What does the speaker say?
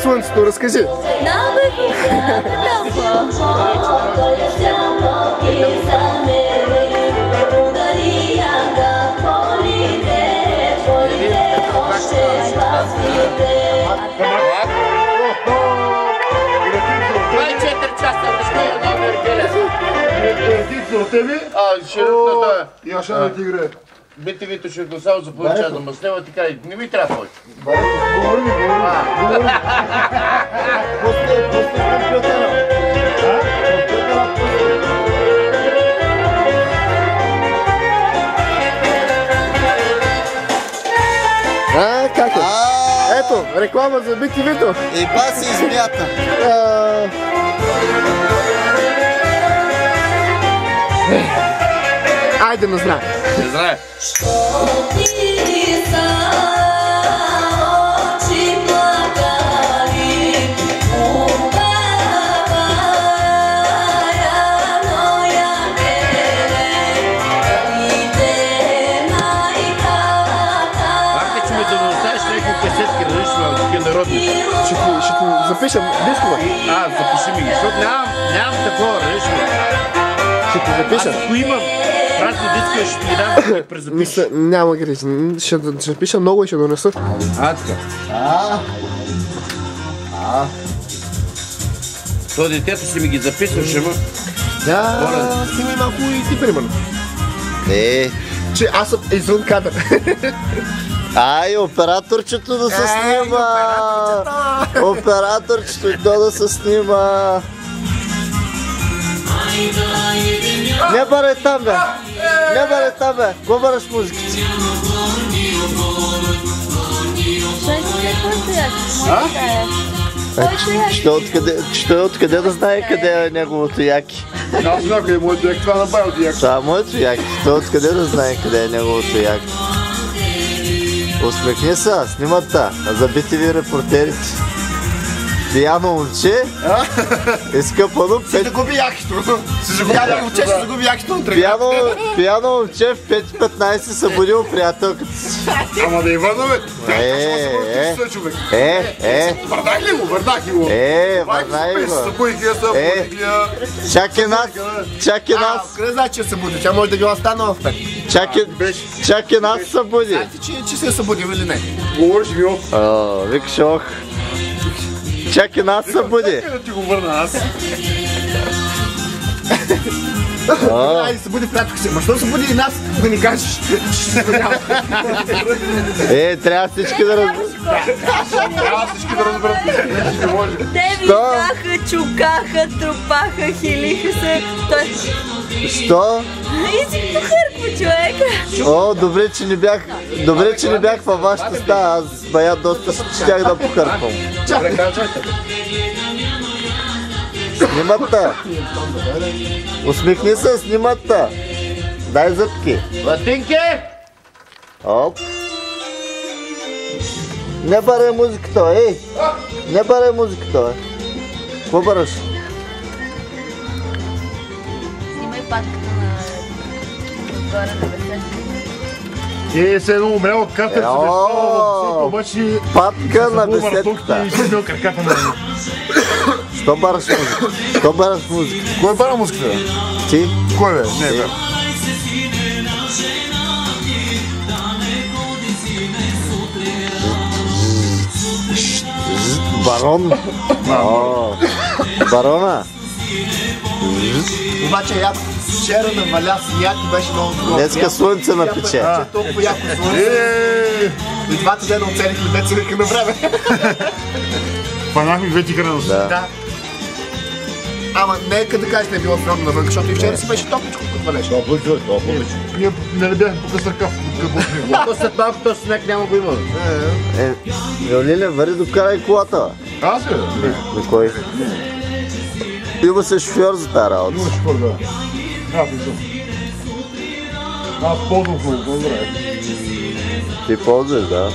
слънцето, разкажи. Я ще да ти играе. Бите Вито ще го само за получа да маснева, така и не ми трябва повече. Говори ми. Пусти компютъра. Как е? Ето, реклама за Бити Вито. И ба си измята. Айде, не знае. Не знае. Ще ти запишем дискова. Запиши ми ги, защото нямам такова, решно. Ще ти запиша. Ако имам празни дискове, ще ти ги дам през запиша. Няма гриж. Ще пиша много и ще донеса. Така. То детето си ми ги записваше, ма. Да, снимай малко и ти, примерно. Че аз съм извън кадър. Ай, операторчето да се снима! Операторчето и то да се снима! Не барай там, бе! Не барай там, бе! Го бараш музиката? Що откъде да знае къде е неговото яки? Аз знам къде е моето яки, това набавя от яки. Това е моето яки, що откъде да знае къде е неговото яки? Усмехни се, снимата за BTV репортерите. Пияно момче, изкъпано Ще загуби якито. Ще загуби якито. Пияно момче в 5:15 събудил приятелката си. Ама да Иванове, върнах ли го? Върнах ли го. Върнах го. Събудих я, събудих я. Чак и нас. Къде значи, че събуди? Тя може да била станала в 5. Чак и нас събуди. Знаете, че се е събудил или не? Говориш ми ох. Викаш ох. Чак и нас събуди. Къде ти го върна аз? Айде, събуди приятелка си. Ма що събуди и нас? Да ни кажеш. Трябва всички да разберат. Трябва всички да разберат. Не може. Те виждаха, чукаха, трупаха, хилиха се. Що? И си похърква човека. О, добре, че не бях във вашата стая. Аз бая доста щях да похърквам. Снимата. Усмихни се, снимата. Дай зъбки. Латинки! Оп. Не барай музиката, ей! Не барай музиката, Какво бараш? Снимай патката на отгоре на беседата. Се едно умрял от кафе, обаче... Патка на беседката. И си бил краката на него. Що бараш музика? Що бараш музика? Кой бара музиката? Ти? Кой бе? Не бе. Барон? Барона? Обаче яко. Вчера наваля сняг и беше много хубаво. Днеска слънце напече. Толкова яко слънце. И двата дена оцелихме деца века на време. Фанахме две тигра на носа. Да. Ама нека да кажеш не е било строго навън, защото и вчера си беше топличко, като валеше. Топличко. Ние не бяхме по-къс ръкав. То след малко този сняг няма го има. Лиле, вари докарай колата. Аз ли? На кой? Има се шофьор за тази работа. Има шофьор, да. Аз ползвам много, добре. Ти ползваш, да.